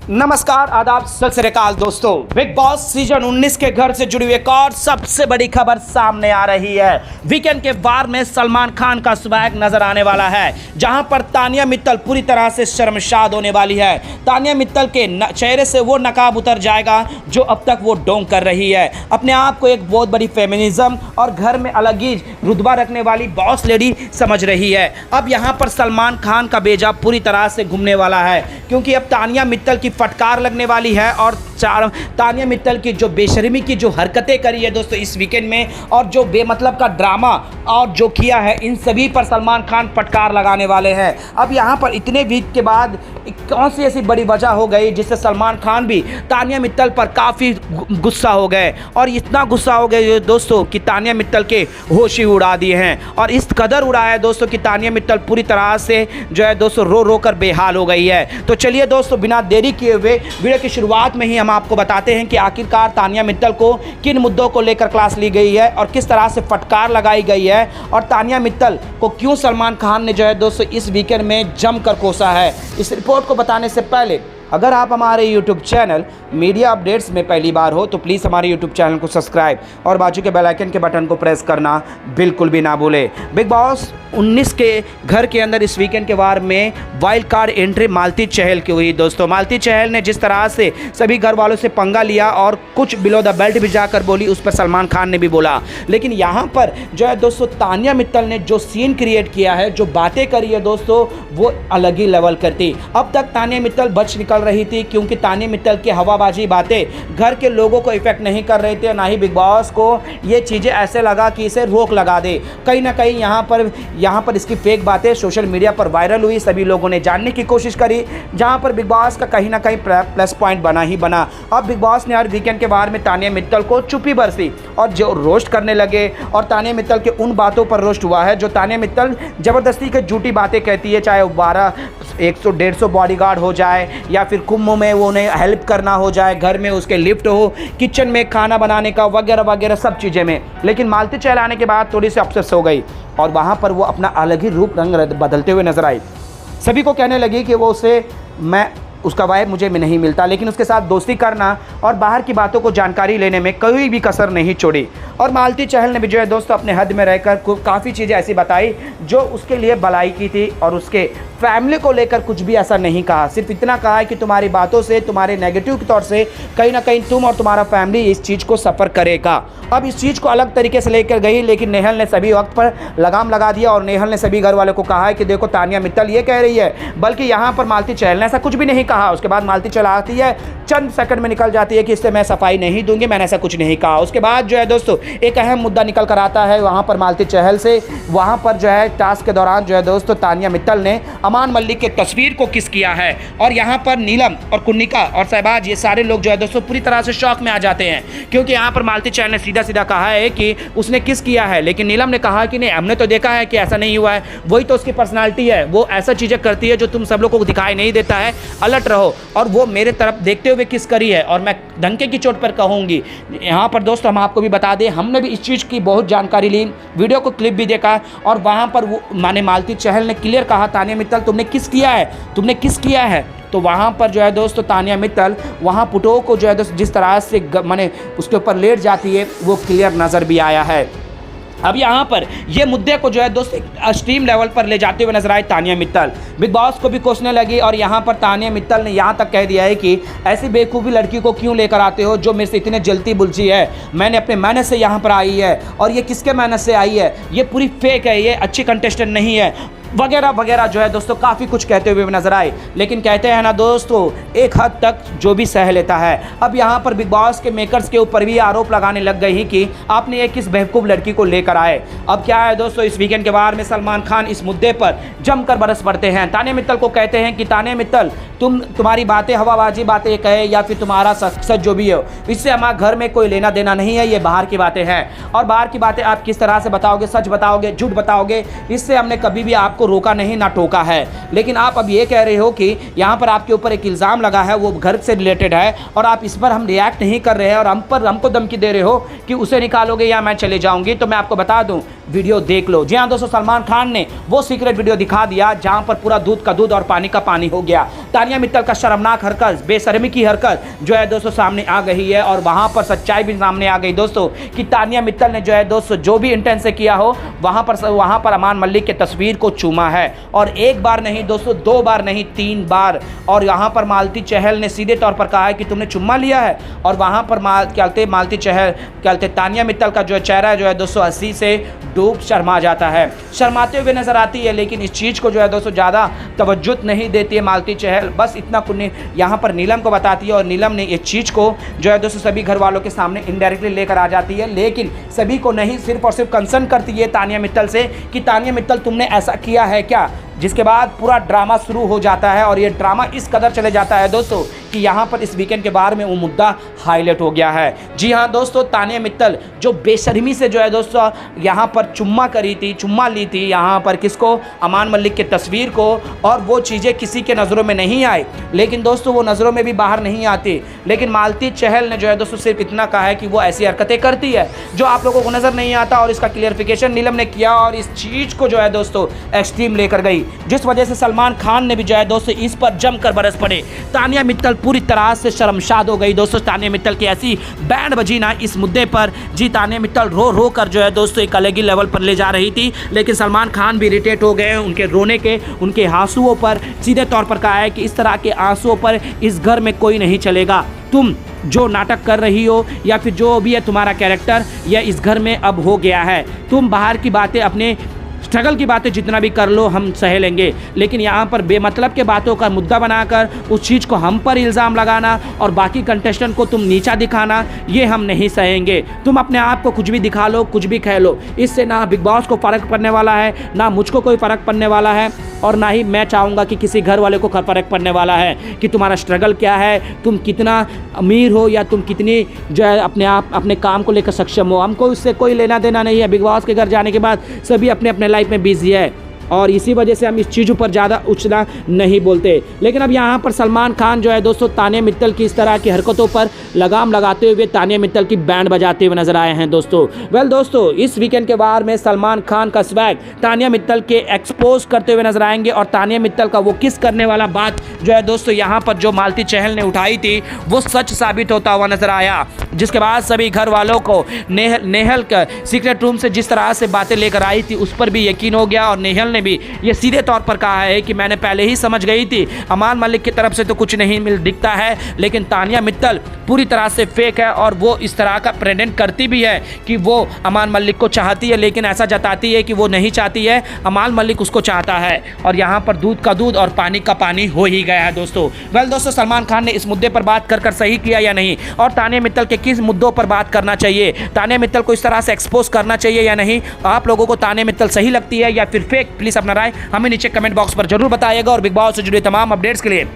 नमस्कार, आदाब, सत श्री अकाल दोस्तों। बिग बॉस सीजन 19 के घर से जुड़ी हुई एक और सबसे बड़ी खबर सामने आ रही है। वीकेंड के वार में सलमान खान का स्वैग नजर आने वाला है, जहां पर तानिया मित्तल पूरी तरह से शर्मसार होने वाली है। तानिया मित्तल के चेहरे से वो नकाब उतर जाएगा जो अब तक वो डोंग कर रही है। अपने आप को एक बहुत बड़ी फेमिनिज्म और घर में अलग ही रुतबा रखने वाली बॉस लेडी समझ रही है। अब यहाँ पर सलमान खान का बेजा पूरी तरह से घूमने वाला है, क्योंकि अब तानिया मित्तल की फटकार लगने वाली है और तानिया मित्तल की जो बेशर्मी की जो हरकतें करी है दोस्तों इस वीकेंड में, और जो बेमतलब का ड्रामा और जो किया है, इन सभी पर सलमान खान फटकार लगाने वाले हैं। अब यहाँ पर इतने वीक के बाद कौन सी ऐसी बड़ी वजह हो गई जिससे सलमान खान भी तानिया मित्तल पर काफ़ी गुस्सा हो गए, और इतना गुस्सा हो गए दोस्तों कि तानिया मित्तल के होश ही उड़ा दिए हैं। और इस कदर उड़ाया है दोस्तों कि तानिया मित्तल पूरी तरह से जो है दोस्तों रो रो कर बेहाल हो गई है। तो चलिए दोस्तों, बिना देरी किए हुए वीडियो की शुरुआत में ही हम आपको बताते हैं कि आखिरकार तानिया मित्तल को किन मुद्दों को लेकर क्लास ली गई है और किस तरह से फटकार लगाई गई है, और तानिया मित्तल को क्यों सलमान खान ने जो है दोस्तों इस वीकेंड में जमकर कोसा है। इस रिपोर्ट को बताने से पहले अगर आप हमारे YouTube चैनल मीडिया अपडेट्स में पहली बार हो तो प्लीज़ हमारे YouTube चैनल को सब्सक्राइब और बाजू के बेल आइकन के बटन को प्रेस करना बिल्कुल भी ना भूलें। बिग बॉस 19 के घर के अंदर इस वीकेंड के वार में वाइल्ड कार्ड एंट्री मालती चहल की हुई दोस्तों। मालती चहल ने जिस तरह से सभी घर वालों से पंगा लिया और कुछ बिलो द बेल्ट भी जाकर बोली, उस पर सलमान खान ने भी बोला। लेकिन यहाँ पर जो है दोस्तों तानिया मित्तल ने जो सीन क्रिएट किया है, जो बातें करी है दोस्तों, वो अलग ही लेवल करती। अब तक तानिया मित्तल बच निकल रही थी, क्योंकि तानिया मित्तल की हवाबाजी बातें घर के लोगों को इफेक्ट नहीं कर रहे थे, ना ही बिग बॉस को ये चीज़ें ऐसे लगा कि इसे रोक लगा दे। कहीं ना कहीं यहाँ पर इसकी फेक बातें सोशल मीडिया पर वायरल हुई, सभी लोगों ने जानने की कोशिश करी, जहाँ पर बिग बॉस का कहीं ना कहीं प्लस पॉइंट बना ही बना। अब बिग बॉस ने हर वीकेंड के बार में तानिया मित्तल को चुप्पी बरसी और जो रोस्ट करने लगे, और तानिया मित्तल के उन बातों पर रोस्ट हुआ है जो तानिया मित्तल ज़बरदस्ती के झूठी बातें कहती है, चाहे वो 100-150 बॉडीगार्ड हो जाए या फिर कुंभ में वो उन्हें हेल्प करना हो जाए, घर में उसके लिफ्ट हो, किचन में खाना बनाने का वगैरह वगैरह सब चीज़ें में। लेकिन मालती चहल आने के बाद थोड़ी सी अपसेस हो गई और वहाँ पर वो अपना अलग ही रूप रंग बदलते हुए नजर आई। सभी को कहने लगी कि वो उसका वाइब मुझे नहीं मिलता, लेकिन उसके साथ दोस्ती करना और बाहर की बातों को जानकारी लेने में कोई भी कसर नहीं छोड़ी। और मालती चहल ने भी जो है दोस्तों अपने हद में रहकर काफ़ी चीज़ें ऐसी बताई जो उसके लिए भलाई की थी, और उसके फैमिली को लेकर कुछ भी ऐसा नहीं कहा। सिर्फ इतना कहा है कि तुम्हारी बातों से, तुम्हारे नेगेटिव के तौर से कहीं ना कहीं तुम और तुम्हारा फैमिली इस चीज़ को सफ़र करेगा। अब इस चीज़ को अलग तरीके से लेकर गई, लेकिन नेहल ने सभी वक्त पर लगाम लगा दिया और नेहल ने सभी घर वालों को कहा है कि देखो तानिया मित्तल ये कह रही है, बल्कि यहाँ पर मालती चहल ने ऐसा कुछ भी नहीं कहा। उसके बाद मालती चहल आती है, चंद सेकंड में निकल जाती है कि इससे मैं सफाई नहीं दूंगी, मैंने ऐसा कुछ नहीं कहा। उसके बाद जो है दोस्तों एक अहम मुद्दा निकल कर आता है वहाँ पर मालती चहल से। वहाँ पर जो है टास्क के दौरान जो है दोस्तों तानिया मित्तल ने अमान मलिक के तस्वीर को किस किया है, और यहाँ पर नीलम और कुन्निका और सहबाज ये सारे लोग जो है दोस्तों पूरी तरह से शौक में आ जाते हैं, क्योंकि यहाँ पर मालती चहल ने सीधा सीधा कहा है कि उसने किस किया है, लेकिन नीलम ने कहा कि नहीं, हमने तो देखा है कि ऐसा नहीं हुआ है, वही तो उसकी पर्सनालिटी है, वो ऐसा चीज़ें करती है जो तुम सब लोगों को दिखाई नहीं देता है, अलर्ट रहो। और वो मेरे तरफ देखते हुए किस करी है, और मैं डंके की चोट पर कहूँगी। यहाँ पर दोस्तों हम आपको भी बता दें, हमने भी इस चीज़ की बहुत जानकारी ली, वीडियो को क्लिप भी देखा, और वहाँ पर वो मालती चहल ने क्लियर कहा, तानिया मित्तल तुमने किस किया है, तुमने किस किया है। तो वहाँ पर जो है दोस्तों तानिया मित्तल वहाँ पुटो को जो है दोस्तों जिस तरह से माने उसके ऊपर लेट जाती है, वो क्लियर नज़र भी आया है। अब यहाँ पर ये मुद्दे को जो है दोस्त एक्सट्रीम लेवल पर ले जाते हुए नजर आए तानिया मित्तल। बिग बॉस को भी कोसने लगी, और यहाँ पर तानिया मित्तल ने यहाँ तक कह दिया है कि ऐसी बेवकूफ़ी लड़की को क्यों लेकर आते हो जो मेरे से इतने जलती बुलझी है, मैंने अपने मेहनत से यहाँ पर आई है, और ये किसके मेहनत से आई है, ये पूरी फेक है, ये अच्छी कंटेस्टेंट नहीं है, वगैरह वगैरह जो है दोस्तों काफ़ी कुछ कहते हुए नजर आए। लेकिन कहते हैं ना दोस्तों, एक हद तक जो भी सह लेता है। अब यहाँ पर बिग बॉस के मेकर्स के ऊपर भी आरोप लगाने लग गई ही कि आपने एक किस बेवकूफ़ लड़की को लेकर आए। अब क्या है दोस्तों, इस वीकेंड के बार में सलमान खान इस मुद्दे पर जमकर बरस पड़ते हैं। तानिया मित्तल को कहते हैं कि तानिया मित्तल तुम्हारी बातें हवाबाजी बातें कहे या फिर तुम्हारा सच जो भी हो, इससे हमारे घर में कोई लेना देना नहीं है, ये बाहर की बातें हैं। और बाहर की बातें आप किस तरह से बताओगे, सच बताओगे, झूठ बताओगे, इससे हमने कभी भी आपको रोका नहीं ना टोका है। लेकिन आप अब ये कह रहे हो कि यहाँ पर आपके ऊपर एक इल्ज़ाम लगा है, वो घर से रिलेटेड है, और आप इस पर हम रिएक्ट नहीं कर रहे हैं और हमको धमकी दे रहे हो कि उसे निकालोगे या मैं चले जाऊँगी। तो मैं आपको बता दूँ वीडियो देख लो। जी हाँ दोस्तों, सलमान खान ने वो सीक्रेट वीडियो दिखा दिया जहां पर पूरा दूध का दूध और पानी का पानी हो गया। तानिया मित्तल का शर्मनाक हरकत, बेशर्मी की हरकत जो है दोस्तों सामने आ गई है और वहां पर सच्चाई भी सामने आ गई दोस्तों कि तानिया मित्तल ने जो है दोस्तों जो भी इंटेंट से किया हो वहां पर अमान मलिक के तस्वीर को चूमा है, और एक बार नहीं दोस्तों, 2 बार नहीं 3 बार। और यहाँ पर मालती चहल ने सीधे तौर पर कहा है कि तुमने चुम्मा लिया है, और वहाँ पर मालती चहल तानिया मित्तल का जो चेहरा जो है दोस्तों हंसी से डूब शर्मा जाता है, शर्माते हुए नजर आती है। लेकिन इस चीज़ को जो है दोस्तों ज़्यादा तवज्जो नहीं देती है मालती चहल, बस इतना कुछ यहाँ पर नीलम को बताती है और नीलम ने इस चीज़ को जो है दोस्तों सभी घर वालों के सामने इनडायरेक्टली लेकर आ जाती है। लेकिन सभी को नहीं, सिर्फ और सिर्फ कंसर्न करती है तानिया मित्तल से कि तानिया मित्तल तुमने ऐसा किया है क्या, जिसके बाद पूरा ड्रामा शुरू हो जाता है। और ये ड्रामा इस कदर चले जाता है दोस्तों कि यहाँ पर इस वीकेंड के बारे में वो मुद्दा हाईलाइट हो गया है। जी हाँ दोस्तों, तानिया मित्तल जो बेशर्मी से जो है दोस्तों यहाँ पर चुम्मा ली थी यहाँ पर किसको, अमान मलिक के तस्वीर को, और वो चीज़ें किसी के नज़रों में नहीं आई। लेकिन दोस्तों वो नज़रों में भी बाहर नहीं आती। लेकिन मालती चहल ने जो है दोस्तों सिर्फ इतना कहा है कि वो ऐसी हरकतें करती है जो आप लोगों को नज़र नहीं आता, और इसका क्लियरिफिकेशन नीलम ने किया और इस चीज़ को जो है दोस्तों एक्सट्रीम लेकर गई, जिस वजह से सलमान खान ने भी जो है दोस्तों इस पर जमकर बरस पड़े। तानिया मित्तल पूरी तरह से शर्मशाद हो गई दोस्तों। तानिया मित्तल की ऐसी बैंड बजी ना इस मुद्दे पर, जी तानिया मित्तल रो कर जो है दोस्तों एक अलग ही लेवल पर ले जा रही थी। लेकिन सलमान खान भी इरिटेट हो गए उनके रोने के, उनके आंसुओं पर। सीधे तौर पर कहा है कि इस तरह के आंसुओं पर इस घर में कोई नहीं चलेगा। तुम जो नाटक कर रही हो या फिर जो भी है तुम्हारा कैरेक्टर, यह इस घर में अब हो गया है। तुम बाहर की बातें, अपने स्ट्रगल की बातें जितना भी कर लो हम सह लेंगे, लेकिन यहाँ पर बेमतलब के बातों का मुद्दा बनाकर उस चीज़ को हम पर इल्ज़ाम लगाना और बाकी कंटेस्टेंट को तुम नीचा दिखाना, ये हम नहीं सहेंगे। तुम अपने आप को कुछ भी दिखा लो, कुछ भी कह लो, इससे ना बिग बॉस को फ़र्क पड़ने वाला है, ना मुझको कोई फ़र्क पड़ने वाला है, और ना ही मैं चाहूँगा कि किसी घर वाले को फ़र्क पड़ने वाला है कि तुम्हारा स्ट्रगल क्या है, तुम कितना अमीर हो या तुम कितनी जो है अपने काम को लेकर सक्षम हो। हमको उससे कोई लेना देना नहीं है। बिग बॉस के घर जाने के बाद सभी अपने अपने लाइफ में बिजी है, और इसी वजह से हम इस चीज़ों पर ज़्यादा उछला नहीं बोलते। लेकिन अब यहाँ पर सलमान खान जो है दोस्तों तानिया मित्तल की इस तरह की हरकतों पर लगाम लगाते हुए तानिया मित्तल की बैंड बजाते हुए नजर आए हैं दोस्तों। वेल दोस्तों, इस वीकेंड के बार में सलमान खान का स्वैग तानिया मित्तल के एक्सपोज करते हुए नजर आएंगे, और तानिया मित्तल का वो किस करने वाला बात जो है दोस्तों यहाँ पर जो मालती चहल ने उठाई थी वो सच साबित होता हुआ नजर आया, जिसके बाद सभी घर वालों को नेहल का सीक्रेट रूम से जिस तरह से बातें लेकर आई थी उस पर भी यकीन हो गया। और नेहल ने भी ये सीधे तौर पर कहा है कि मैंने पहले ही समझ गई थी, अमान मलिक की तरफ से तो कुछ नहीं दिखता है, लेकिन तानिया मित्तल पूरी तरह से फेक है, और वो इस तरह का प्रेजेंट करती भी है कि वो अमान मलिक को चाहती है, लेकिन ऐसा जताती है कि वो नहीं चाहती है, अमान मलिक उसको चाहता है। और यहाँ पर दूध का दूध और पानी का पानी हो ही गया है दोस्तों। वेल दोस्तों, सलमान खान ने इस मुद्दे पर बात कर सही किया या नहीं, और तानिया मित्तल के किस मुद्दों पर बात करना चाहिए, तानिया मित्तल को इस तरह से एक्सपोज करना चाहिए या नहीं, आप लोगों को तानिया मित्तल सही लगती है या फिर फेक, प्लीज अपना राय हमें नीचे कमेंट बॉक्स पर जरूर बताइएगा। और बिग बॉस से जुड़े तमाम अपडेट्स के लिए